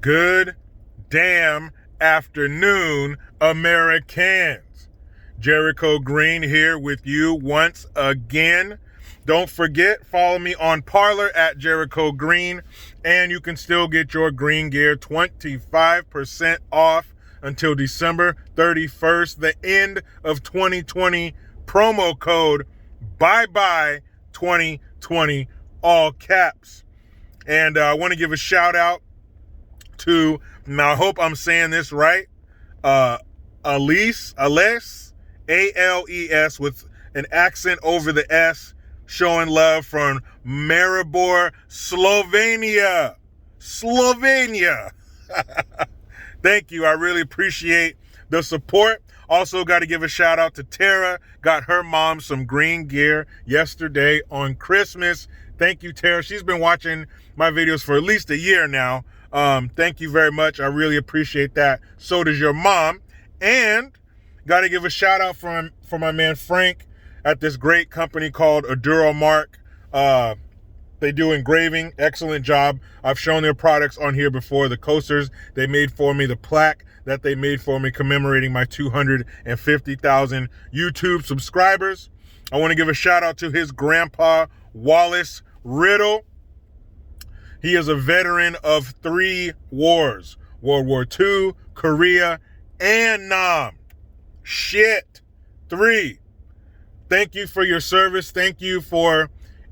Good damn afternoon, Americans. Jericho Green here with you once again. Don't forget, follow me on Parler at Jericho Green, and you can still get your green gear 25% off until December 31st, the end of 2020. Promo code BYEBYE 2020, all caps. And I want to give a shout out to, now I hope I'm saying this right, Ales, A-L-E-S with an accent over the S, showing love from Maribor, Slovenia. Thank you. I really appreciate the support. Also got to give a shout out to Tara. Got her mom some green gear yesterday on Christmas. Thank you, Tara. She's been watching my videos for at least a year now. Thank you very much. I really appreciate that. So does your mom. And got to give a shout out for my man Frank at this great company called Aduro Mark. They do engraving. Excellent job. I've shown their products on here before. The coasters they made for me, the plaque that they made for me commemorating my 250,000 YouTube subscribers. I want to give a shout out to his grandpa, Wallace Riddle. He is a veteran of 3 wars, World War II, Korea, and Nam. Shit. 3. Thank you for your service. Thank you for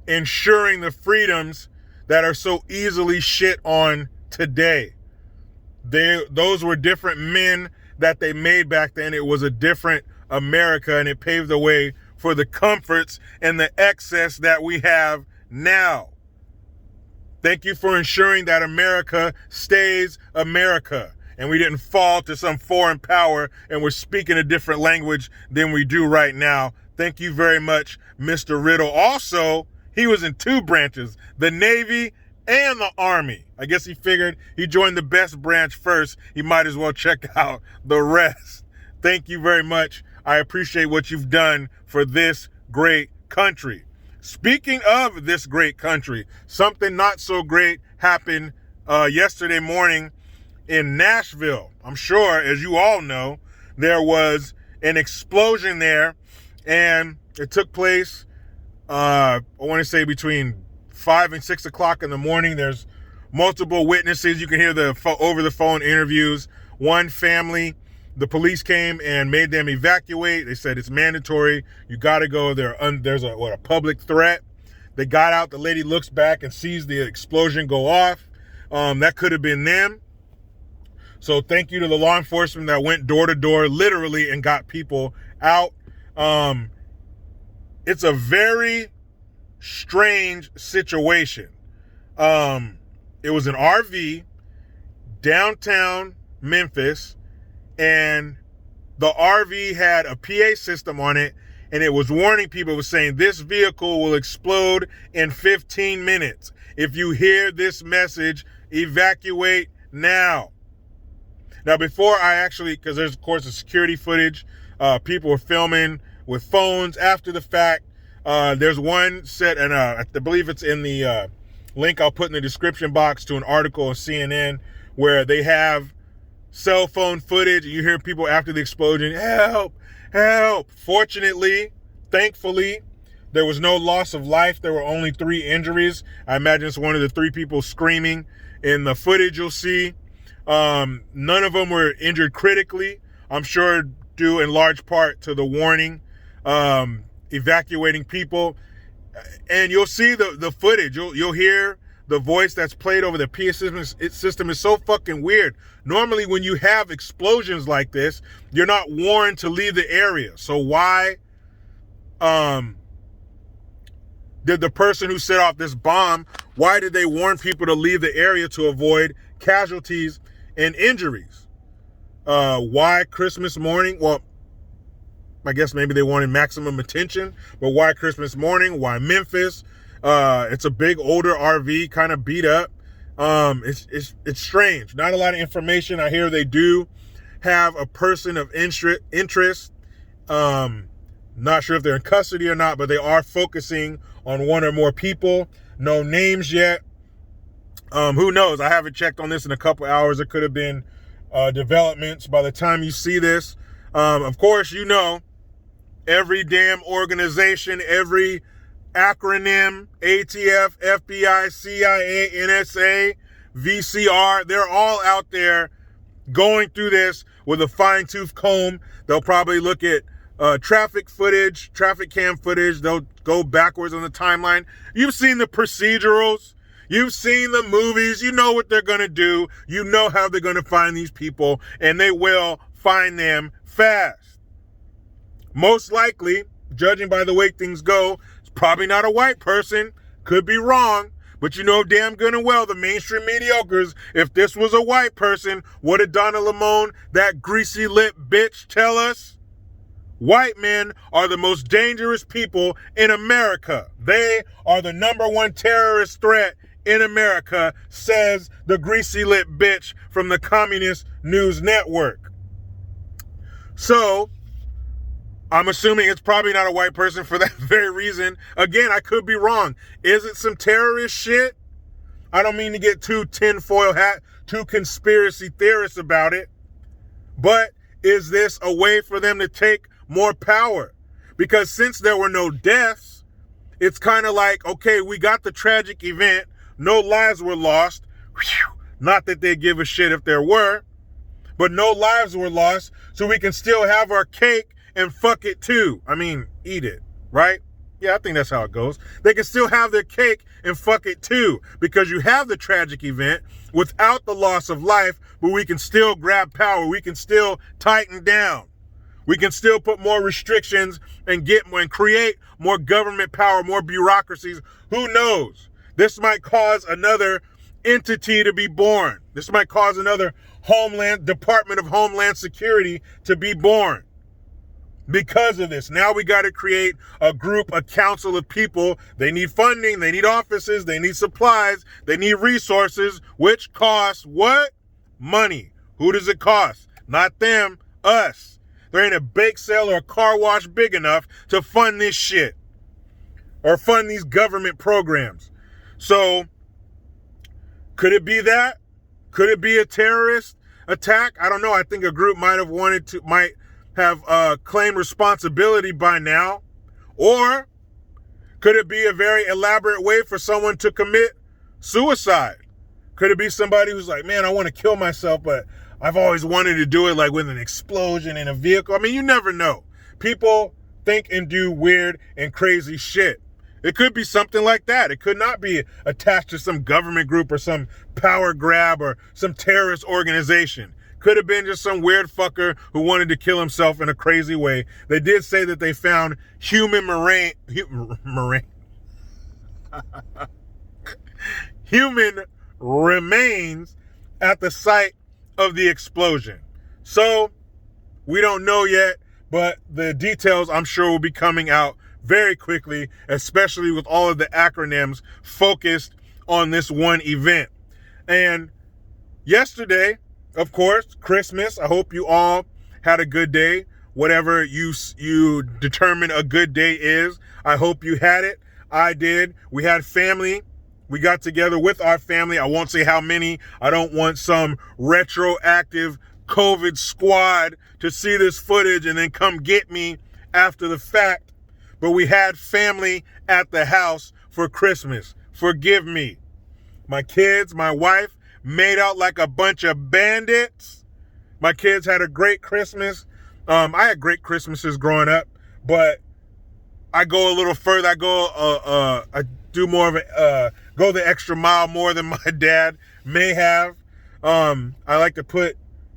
ensuring the freedoms that are so easily shit on today. Those were different men that they made back then. It was a different America, and it paved the way for the comforts and the excess that we have now. Thank you for ensuring that America stays America, and we didn't fall to some foreign power and we're speaking a different language than we do right now. Thank you very much, Mr. Riddle. Also, he was in 2 branches, the Navy and the Army. I guess he figured he joined the best branch first. He might as well check out the rest. Thank you very much. I appreciate what you've done for this great country. Speaking of this great country, something not so great happened yesterday morning in Nashville. I'm sure, as you all know, there was an explosion there, and it took place, I want to say between 5 and 6 o'clock in the morning. There's multiple witnesses. You can hear the over-the-phone interviews. One family, the police came and made them evacuate. They said it's mandatory. You got to go. There's a public threat. They got out. The lady looks back and sees the explosion go off. That could have been them. So thank you to the law enforcement that went door to door, literally, and got people out. It's a very strange situation. It was an RV downtown Memphis, and the RV had a PA system on it, and it was warning people. It was saying this vehicle will explode in 15 minutes. If you hear this message, evacuate now. Now, before I actually, because there's of course the security footage, people were filming with phones after the fact. There's one set, and I believe it's in the link I'll put in the description box to an article on CNN where they have cell phone footage, and you hear people after the explosion, help, help. Fortunately, thankfully, there was no loss of life. There were only 3 injuries. I imagine it's one of the 3 people screaming in the footage you'll see. None of them were injured critically. I'm sure due in large part to the warning, evacuating people. And you'll see the footage. You'll hear the voice that's played over the PA system is so fucking weird. Normally, when you have explosions like this, you're not warned to leave the area. So why did the person who set off this bomb, why did they warn people to leave the area to avoid casualties and injuries? Why Christmas morning? Well, I guess maybe they wanted maximum attention, but why Christmas morning? Why Memphis? It's a big older RV, kind of beat up. It's strange. Not a lot of information. I hear they do have a person of interest. Not sure if they're in custody or not, but they are focusing on 1 or more people. No names yet. Who knows? I haven't checked on this in a couple hours. It could have been developments by the time you see this. Of course, you know, every damn organization, every acronym, ATF, FBI, CIA, NSA, VCR, they're all out there going through this with a fine-tooth comb. They'll probably look at traffic footage, traffic cam footage. They'll go backwards on the timeline. You've seen the procedurals. You've seen the movies. You know what they're going to do. You know how they're going to find these people, and they will find them fast. Most likely, judging by the way things go, it's probably not a white person. Could be wrong. But you know damn good and well, the mainstream mediocres, if this was a white person, what did Donna Lamone, that greasy lip bitch, tell us? White men are the most dangerous people in America. They are the #1 terrorist threat in America, says the greasy lip bitch from the Communist News Network. So, I'm assuming it's probably not a white person for that very reason. Again, I could be wrong. Is it some terrorist shit? I don't mean to get too tinfoil hat, too conspiracy theorist about it. But is this a way for them to take more power? Because since there were no deaths, it's kind of like, okay, we got the tragic event. No lives were lost. Not that they give a shit if there were. But no lives were lost, so we can still have our cake and fuck it too. I mean, eat it, right? Yeah, I think that's how it goes. They can still have their cake and fuck it too, because you have the tragic event without the loss of life, but we can still grab power. We can still tighten down. We can still put more restrictions and create more government power, more bureaucracies. Who knows? This might cause another entity to be born. This might cause another Department of Homeland Security to be born. Because of this, now we got to create a group, a council of people. They need funding, they need offices, they need supplies, they need resources, which costs what? Money. Who does it cost? Not them, us. There ain't a bake sale or a car wash big enough to fund this shit or fund these government programs. So, could it be that? Could it be a terrorist attack? I don't know. I think a group might have claimed responsibility by now. Or could it be a very elaborate way for someone to commit suicide? Could it be somebody who's like, man, I want to kill myself, but I've always wanted to do it like with an explosion in a vehicle? I mean, you never know. People think and do weird and crazy shit. It could be something like that. It could not be attached to some government group or some power grab or some terrorist organization. Could have been just some weird fucker who wanted to kill himself in a crazy way. They did say that they found human remains at the site of the explosion. So, we don't know yet, but the details I'm sure will be coming out very quickly, especially with all of the acronyms focused on this one event. And yesterday, of course, Christmas. I hope you all had a good day. Whatever you determine a good day is, I hope you had it. I did. We had family. We got together with our family. I won't say how many. I don't want some retroactive COVID squad to see this footage and then come get me after the fact. But we had family at the house for Christmas. Forgive me. My kids, my wife, made out like a bunch of bandits. My kids had a great Christmas. I had great Christmases growing up, but I go a little further. I do more of go the extra mile more than my dad may have. I like to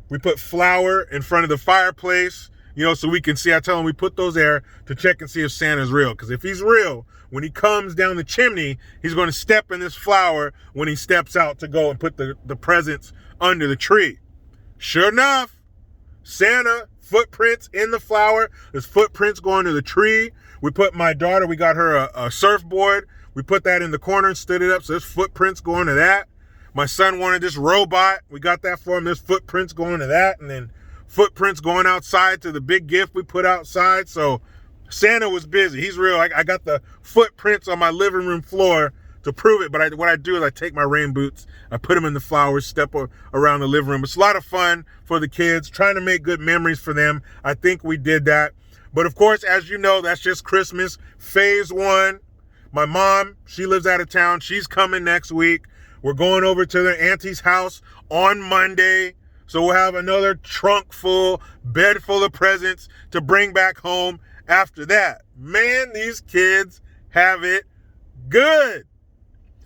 we put flour in front of the fireplace, so we can see. I tell him we put those there to check and see if Santa's real. Because if he's real, when he comes down the chimney, he's going to step in this flour when he steps out to go and put the presents under the tree. Sure enough, Santa, footprints in the flour. There's footprints going to the tree. We got her a surfboard. We put that in the corner and stood it up. So there's footprints going to that. My son wanted this robot. We got that for him. There's footprints going to that. And then footprints going outside to the big gift we put outside. So Santa was busy. He's real. I got the footprints on my living room floor to prove it, but what I do is I take my rain boots, I put them in the flowers, step around the living room. It's a lot of fun for the kids, trying to make good memories for them. I think we did that. But of course, as you know, that's just Christmas, phase one. My mom, she lives out of town. She's coming next week. We're going over to their auntie's house on Monday. So we'll have another trunk full, bed full of presents to bring back home after that. Man, these kids have it good.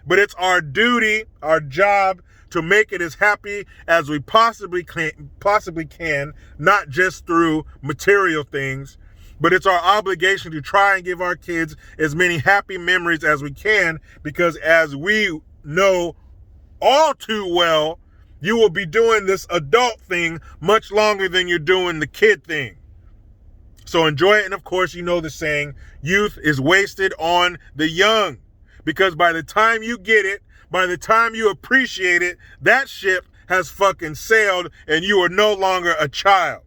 But it's our duty, our job, to make it as happy as we possibly can, not just through material things, but it's our obligation to try and give our kids as many happy memories as we can, because as we know all too well, you will be doing this adult thing much longer than you're doing the kid thing. So enjoy it. And of course, you know the saying, youth is wasted on the young. Because by the time you get it, by the time you appreciate it, that ship has fucking sailed and you are no longer a child.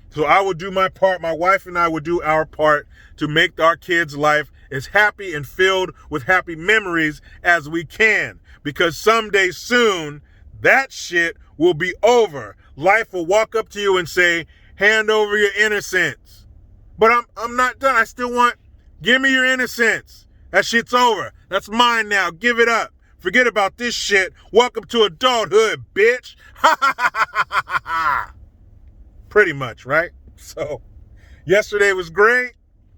So I will do my part. My wife and I will do our part to make our kids' life as happy and filled with happy memories as we can. Because someday soon, that shit will be over. Life will walk up to you and say, hand over your innocence. But I'm not done. I still want, give me your innocence. That shit's over. That's mine now. Give it up. Forget about this shit. Welcome to adulthood, bitch. Pretty much, right? So, yesterday was great.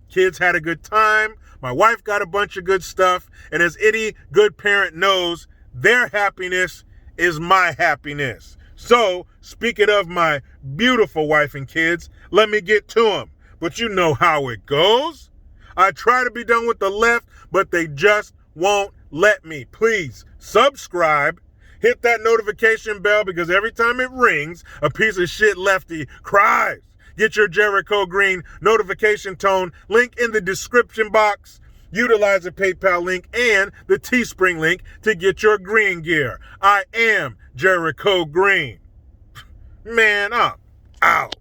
Kids had a good time. My wife got a bunch of good stuff. And as any good parent knows, their happiness is my happiness. So, speaking of my beautiful wife and kids, let me get to them. But you know how it goes. I try to be done with the left, but they just won't let me. Please subscribe, hit that notification bell, because every time it rings, a piece of shit lefty cries. Get your Jericho Green notification tone link in the description box. Utilize the PayPal link and the Teespring link to get your green gear. I am Jericho Green. Man up. Out.